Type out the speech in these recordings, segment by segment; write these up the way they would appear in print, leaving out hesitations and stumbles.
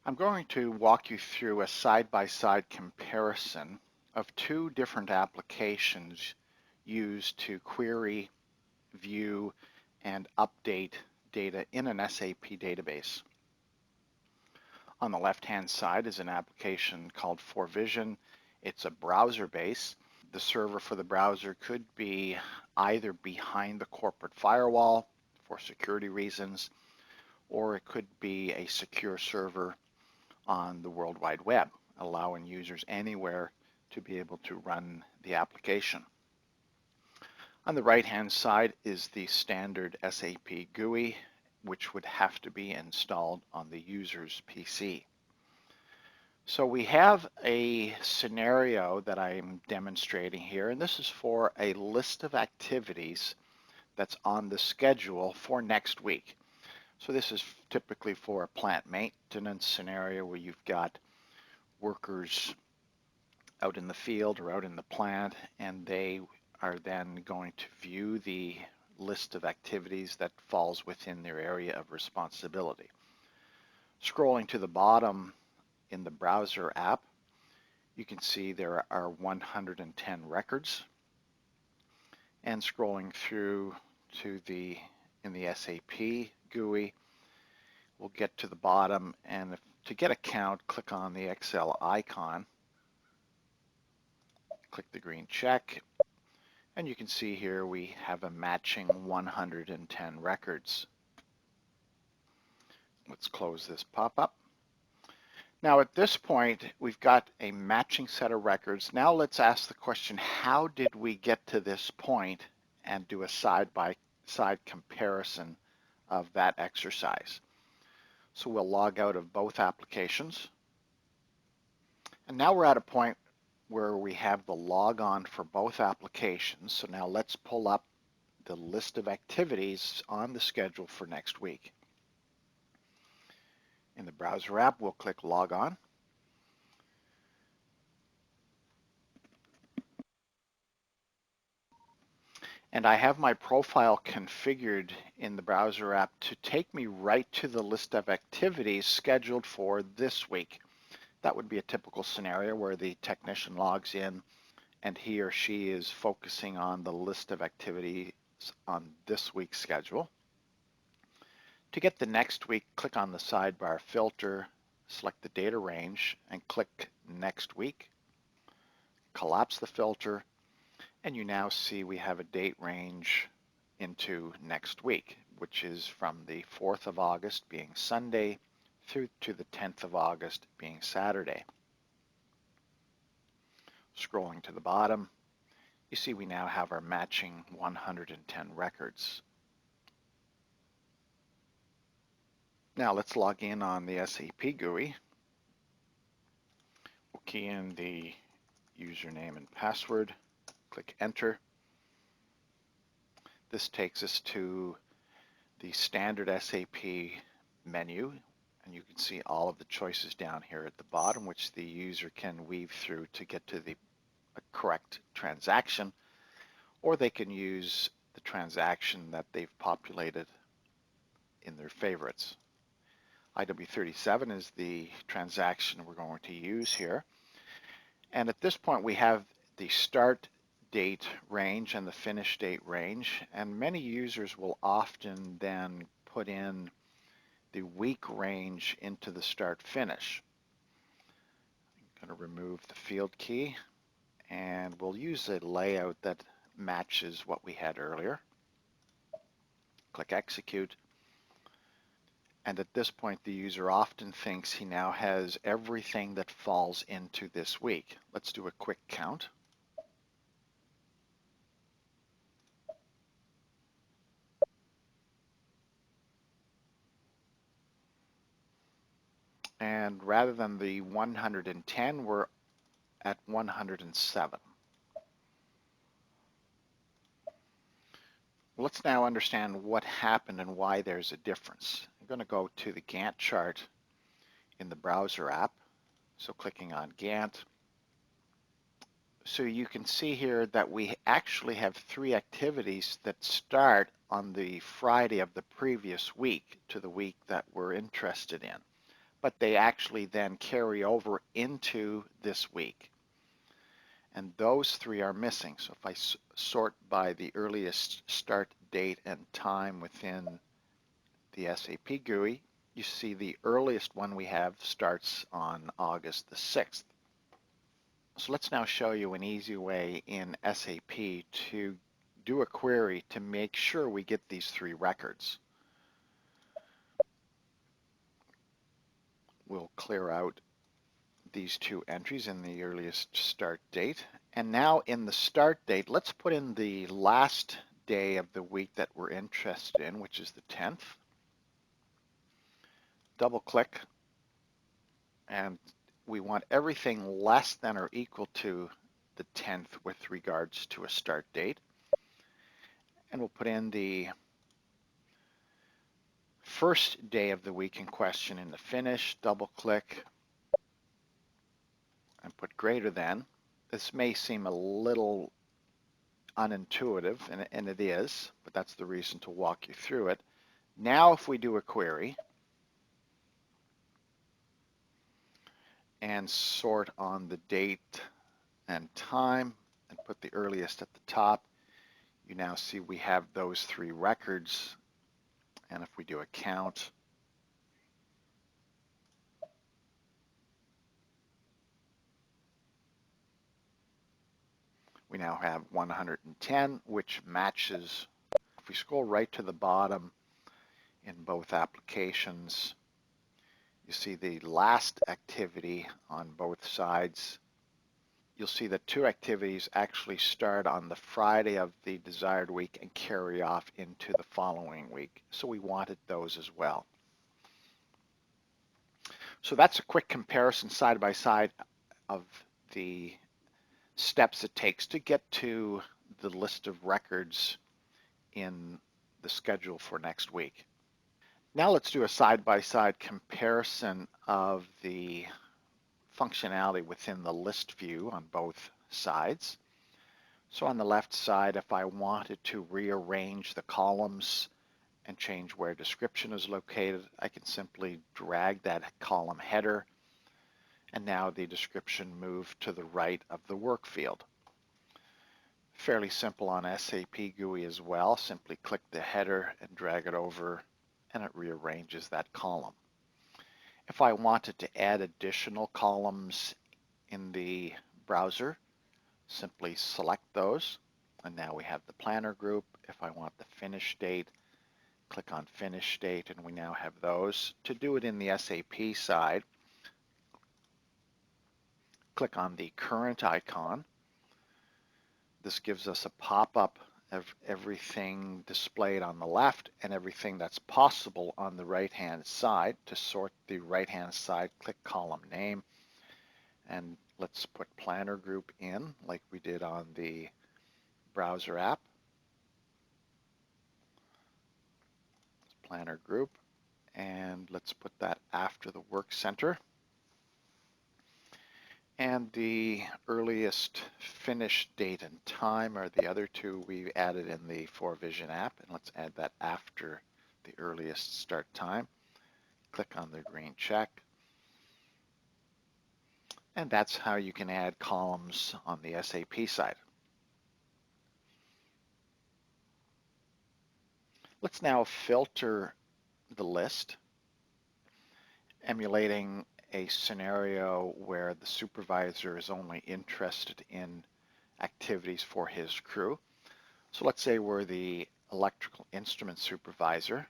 I'm going to walk you through a side-by-side comparison of two different applications used to query, view, and update data in an SAP database. On the left-hand side is an application called 4Vision. It's a browser base. The server for the browser could be either behind the corporate firewall for security reasons, or it could be a secure server on the World Wide Web, allowing users anywhere to be able to run the application. On the right-hand side is the standard SAP GUI, which would have to be installed on the user's PC. So we have a scenario that I'm demonstrating here, and this is for a list of activities that's on the schedule for next week. So this is typically for a plant maintenance scenario where you've got workers out in the field or out in the plant, and they are then going to view the list of activities that falls within their area of responsibility. Scrolling to the bottom in the browser app, you can see there are 110 records. And scrolling through to in the SAP GUI, we'll get to the bottom, and to get a count, click on the Excel icon, click the green check, and you can see here we have a matching 110 records. Let's close this pop-up. Now at this point, we've got a matching set of records. Now let's ask the question, how did we get to this point, and do a side-by-side comparison of that exercise. So we'll log out of both applications. And now we're at a point where we have the logon for both applications. So now let's pull up the list of activities on the schedule for next week. In the browser app, we'll click Log On. And I have my profile configured in the browser app to take me right to the list of activities scheduled for this week. That would be a typical scenario where the technician logs in and he or she is focusing on the list of activities on this week's schedule. To get the next week, click on the sidebar filter, select the data range, and click Next Week. Collapse the filter, and you now see we have a date range into next week, which is from the 4th of August being Sunday through to the 10th of August being Saturday. Scrolling to the bottom, you see we now have our matching 110 records. Now let's log in on the SAP GUI. We'll key in the username and password, click Enter. This takes us to the standard SAP menu, and you can see all of the choices down here at the bottom, which the user can weave through to get to the correct transaction, or they can use the transaction that they've populated in their favorites. IW37 is the transaction we're going to use here. And at this point we have the start date range and the finish date range, and many users will often then put in the week range into the start finish. I'm going to remove the field key, and we'll use a layout that matches what we had earlier. Click Execute. And at this point, the user often thinks he now has everything that falls into this week. Let's do a quick count. And rather than the 110, we're at 107. Let's now understand what happened and why there's a difference. I'm going to go to the Gantt chart in the browser app. So clicking on Gantt. So you can see here that we actually have 3 activities that start on the Friday of the previous week to the week that we're interested in. but they actually then carry over into this week. And those three are missing. So if I sort by the earliest start date and time within the SAP GUI, you see the earliest one we have starts on August the 6th. So let's now show you an easy way in SAP to do a query to make sure we get these three records. We'll clear out these two entries in the earliest start date. And now in the start date, let's put in the last day of the week that we're interested in, which is the 10th. Double click, and we want everything less than or equal to the 10th with regards to a start date. And we'll put in the first day of the week in question in the finish, double click, and put greater than. This may seem a little unintuitive, and it is, but that's the reason to walk you through it. Now if we do a query and sort on the date and time and put the earliest at the top, you now see we have those three records. And if we do a count, we now have 110, which matches. If we scroll right to the bottom in both applications, you see the last activity on both sides. You'll see that two activities actually start on the Friday of the desired week and carry off into the following week. So we wanted those as well. So that's a quick comparison side by side of the steps it takes to get to the list of records in the schedule for next week. Now let's do a side-by-side comparison of the functionality within the list view on both sides. So on the left side, if I wanted to rearrange the columns and change where description is located, I can simply drag that column header, and now the description moved to the right of the work field. Fairly simple on SAP GUI as well. Simply click the header and drag it over, and it rearranges that column. If I wanted to add additional columns in the browser, simply select those, and now we have the planner group. If I want the finish date, click on finish date, and we now have those. To do it in the SAP side, click on the current icon. This gives us a pop-up of everything displayed on the left and everything that's possible on the right-hand side. To sort the right-hand side, click column name, and let's put planner group in like we did on the browser app. Planner group, and let's put that after the work center. And the earliest finish date and time are the other two we added in the 4Vision app, and let's add that after the earliest start time. Click on the green check. And that's how you can add columns on the SAP side. Let's now filter the list, emulating a scenario where the supervisor is only interested in activities for his crew. So let's say we're the electrical instrument supervisor.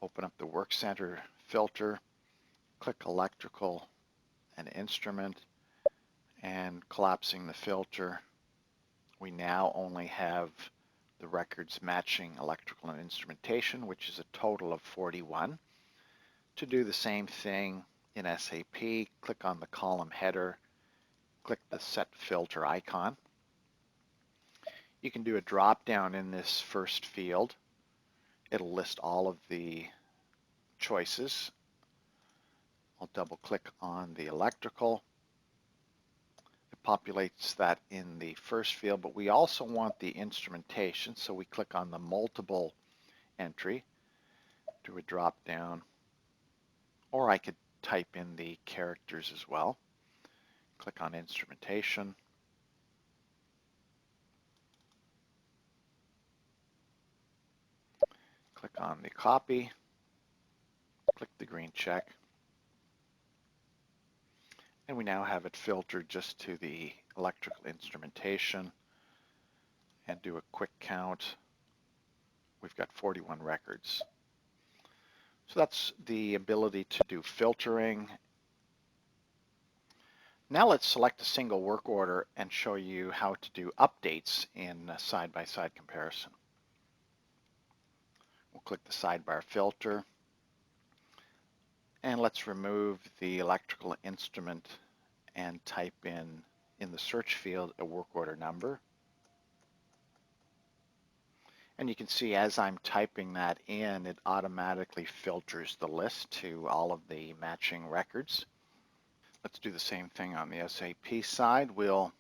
Open up the work center filter, click electrical and instrument, and collapsing the filter, we now only have the records matching electrical and instrumentation, which is a total of 41. To do the same thing in SAP, click on the column header, click the set filter icon. You can do a drop down in this first field. It'll list all of the choices. I'll double click on the electrical. It populates that in the first field, but we also want the instrumentation, so we click on the multiple entry, do a drop down, or I could type in the characters as well. Click on Instrumentation. Click on the copy. Click the green check. And we now have it filtered just to the electrical instrumentation. And do a quick count. We've got 41 records. So that's the ability to do filtering. Now let's select a single work order and show you how to do updates in side-by-side comparison. We'll click the sidebar filter, and let's remove the electrical instrument and type in the search field a work order number. And you can see as I'm typing that in, it automatically filters the list to all of the matching records. Let's do the same thing on the SAP side. We'll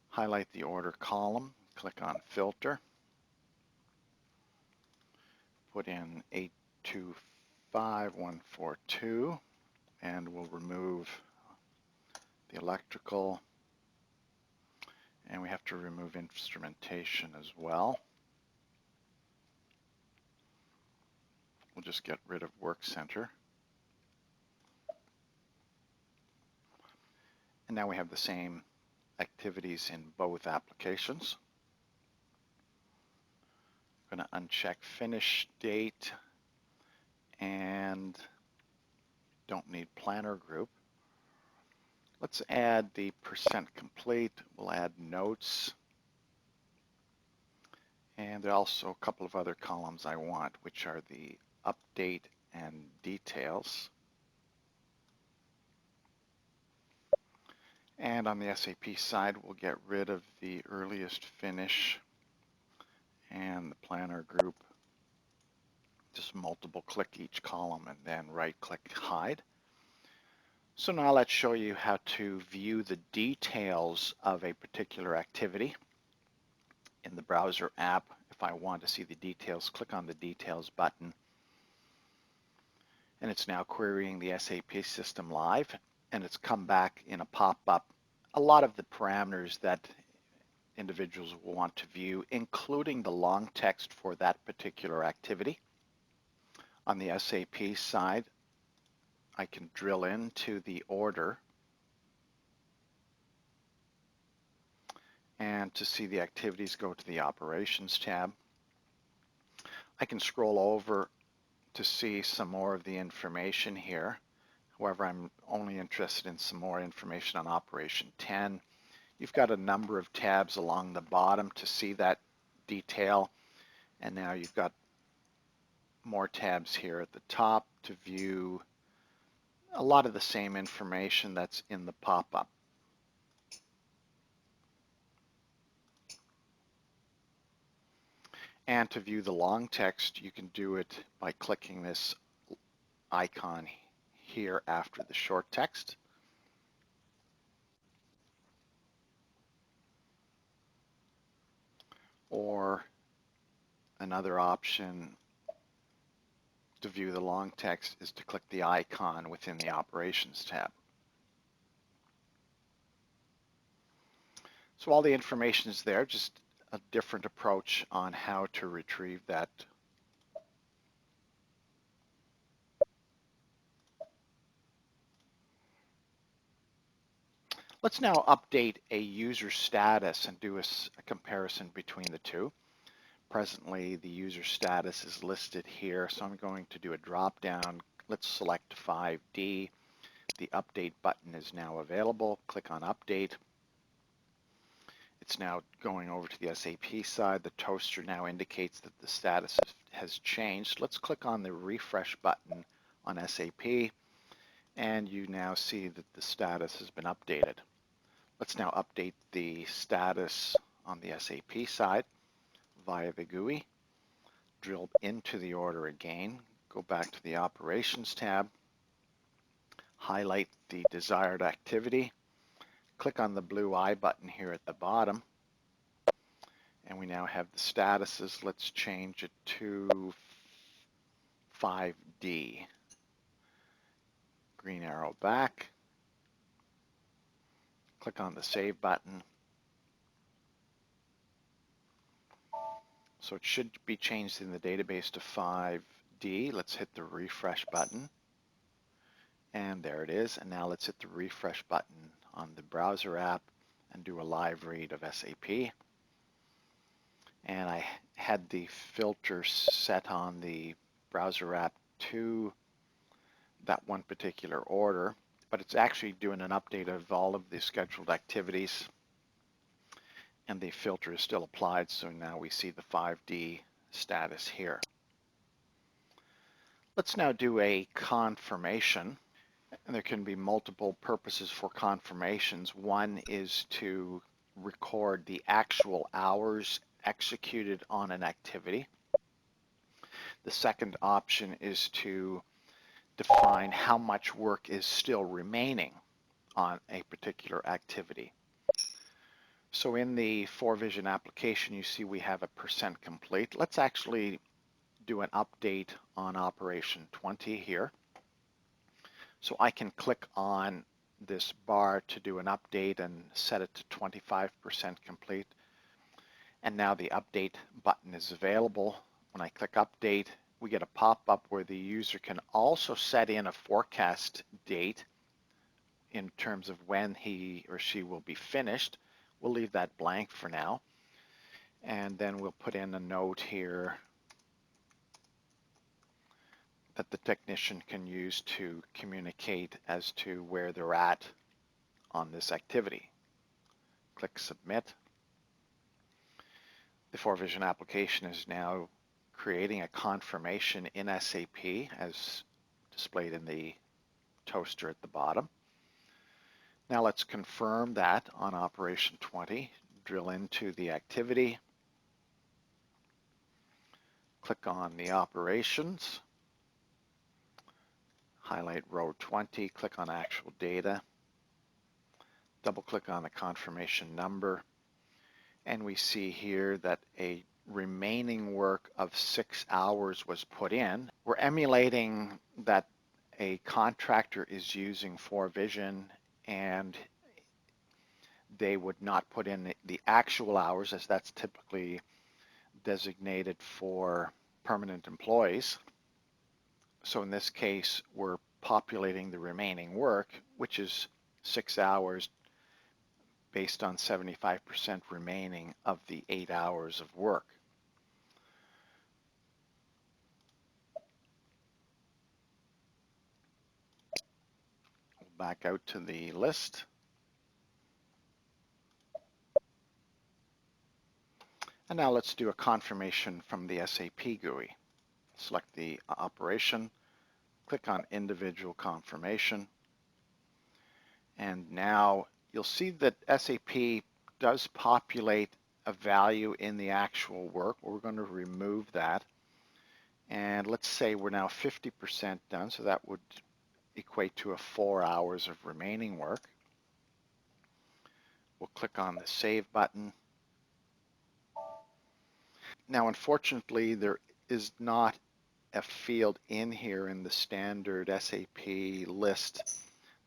highlight the order column, click on filter, put in 825142, and we'll remove the electrical, and we have to remove instrumentation as well. We'll just get rid of Work Center. And now we have the same activities in both applications. I'm going to uncheck Finish Date and don't need Planner Group. Let's add the percent complete. We'll add notes. And there are also a couple of other columns I want, which are the update and details. And on the SAP side, we'll get rid of the earliest finish and the planner group. Just multiple click each column and then right click hide. So now let's show you how to view the details of a particular activity in the browser app. If I want to see the details, click on the details button. And it's now querying the SAP system live, and it's come back in a pop-up a lot of the parameters that individuals will want to view, including the long text for that particular activity. On the SAP side, I can drill into the order, and to see the activities, go to the Operations tab. I can scroll over to see some more of the information here. However, I'm only interested in some more information on Operation 10. You've got a number of tabs along the bottom to see that detail, and now you've got more tabs here at the top to view a lot of the same information that's in the pop-up. And to view the long text, you can do it by clicking this icon here after the short text. Or another option to view the long text is to click the icon within the Operations tab. So all the information is there, just a different approach on how to retrieve that. Let's now update a user status and do a comparison between the two. Presently, the user status is listed here, so I'm going to do a drop down. Let's select 5D. The update button is now available. Click on Update. It's now going over to the SAP side. The toaster now indicates that the status has changed. Let's click on the refresh button on SAP, and you now see that the status has been updated. Let's now update the status on the SAP side via the GUI. Drill into the order again, go back to the Operations tab, highlight the desired activity, click on the blue I button here at the bottom, and we now have the statuses. Let's change it to 5D. green arrow back, click on the Save button. So it should be changed in the database to 5D. Let's hit the refresh button. And there it is. And now let's hit the refresh button on the browser app and do a live read of SAP. And I had the filter set on the browser app to that one particular order, but it's actually doing an update of all of the scheduled activities, and the filter is still applied, so now we see the 5D status here. Let's now do a confirmation, and there can be multiple purposes for confirmations. One is to record the actual hours executed on an activity. The second option is to define how much work is still remaining on a particular activity. So in the 4Vision application, you see we have a % complete. Let's actually do an update on operation 20 here. So I can click on this bar to do an update and set it to 25% complete. And now the update button is available. When I click update, we get a pop-up where the user can also set in a forecast date in terms of when he or she will be finished. We'll leave that blank for now. And then we'll put in a note here that the technician can use to communicate as to where they're at on this activity. Click Submit. The 4Vision application is now creating a confirmation in SAP as displayed in the toaster at the bottom. Now let's confirm that on operation 20. Drill into the activity. Click on the operations. Highlight row 20. Click on actual data. Double click on the confirmation number. And we see here that a remaining work of 6 hours was put in. We're emulating that a contractor is using 4Vision and they would not put in the actual hours, as that's typically designated for permanent employees. So in this case, we're populating the remaining work, which is 6 hours based on 75% remaining of the 8 hours of work. We'll back out to the list. And now let's do a confirmation from the SAP GUI. Select the operation, click on individual confirmation, and now you'll see that SAP does populate a value in the actual work. We're going to remove that. And let's say we're now 50% done, so that would equate to a 4 hours of remaining work. We'll click on the Save button. Now, unfortunately, there is not a field in here in the standard SAP list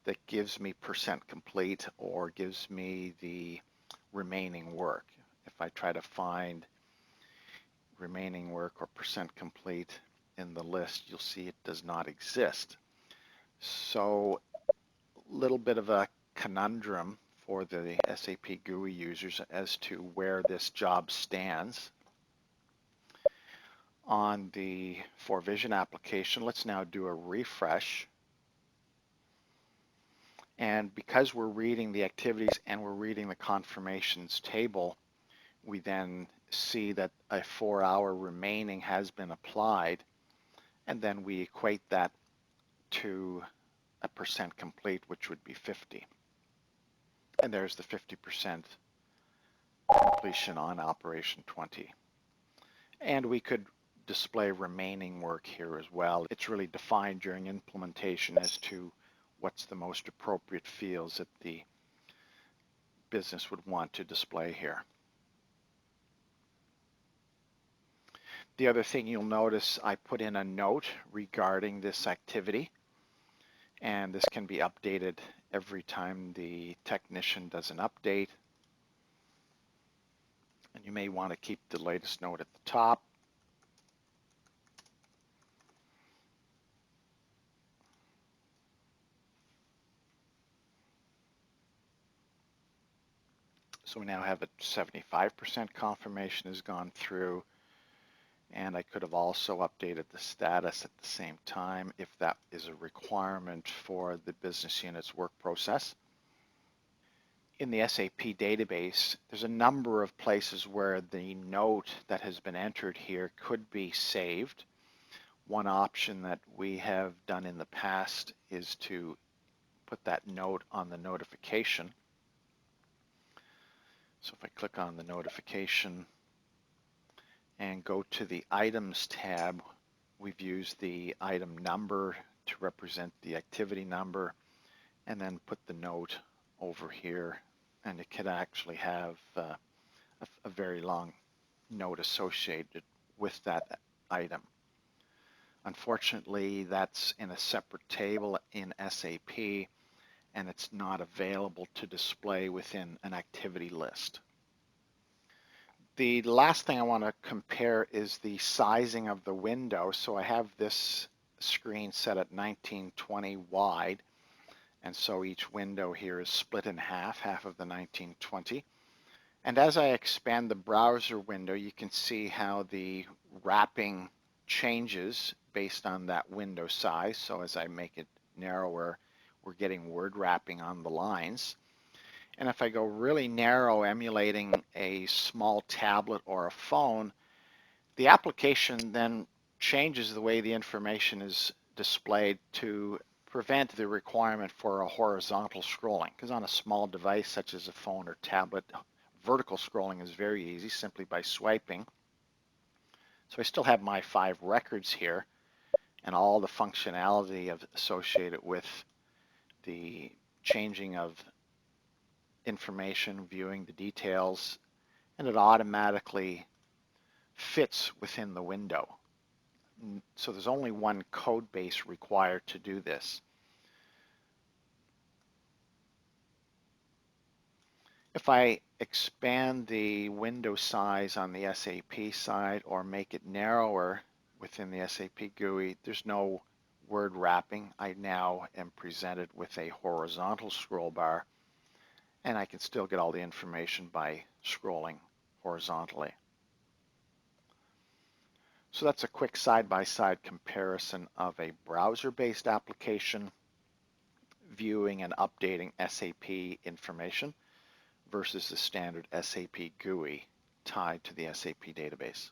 that gives me % complete or gives me the remaining work. If I try to find remaining work or % complete in the list, you'll see it does not exist. So a little bit of a conundrum for the SAP GUI users as to where this job stands. On the 4Vision application, let's now do a refresh. And because we're reading the activities and we're reading the confirmations table, we then see that a 4 hour remaining has been applied, and then we equate that to a % complete, which would be 50. And there's the 50% completion on operation 20. And we could display remaining work here as well. It's really defined during implementation as to what's the most appropriate fields that the business would want to display here. The other thing you'll notice, I put in a note regarding this activity, And this can be updated every time the technician does an update. And you may want to keep the latest note at the top. So we now have a 75% confirmation has gone through. And I could have also updated the status at the same time if that is a requirement for the business unit's work process. In the SAP database, there's a number of places where the note that has been entered here could be saved. One option that we have done in the past is to put that note on the notification. So if I click on the notification and go to the items tab, we've used the item number to represent the activity number and then put the note over here, and it can actually have a very long note associated with that item. Unfortunately, that's in a separate table in SAP, and it's not available to display within an activity list. The last thing I want to compare is the sizing of the window. So I have this screen set at 1920 wide, and so each window here is split in half of the 1920. And as I expand the browser window, you can see how the wrapping changes based on that window size. So as I make it narrower, we're getting word wrapping on the lines. And if I go really narrow, emulating a small tablet or a phone, the application then changes the way the information is displayed to prevent the requirement for a horizontal scrolling. Because on a small device such as a phone or tablet, vertical scrolling is very easy simply by swiping. So I still have my 5 records here and all the functionality associated with the changing of information, viewing the details, and it automatically fits within the window. So there's only one code base required to do this. If I expand the window size on the SAP side or make it narrower within the SAP GUI, there's no word wrapping. I now am presented with a horizontal scroll bar, and I can still get all the information by scrolling horizontally. So that's a quick side-by-side comparison of a browser-based application viewing and updating SAP information versus the standard SAP GUI tied to the SAP database.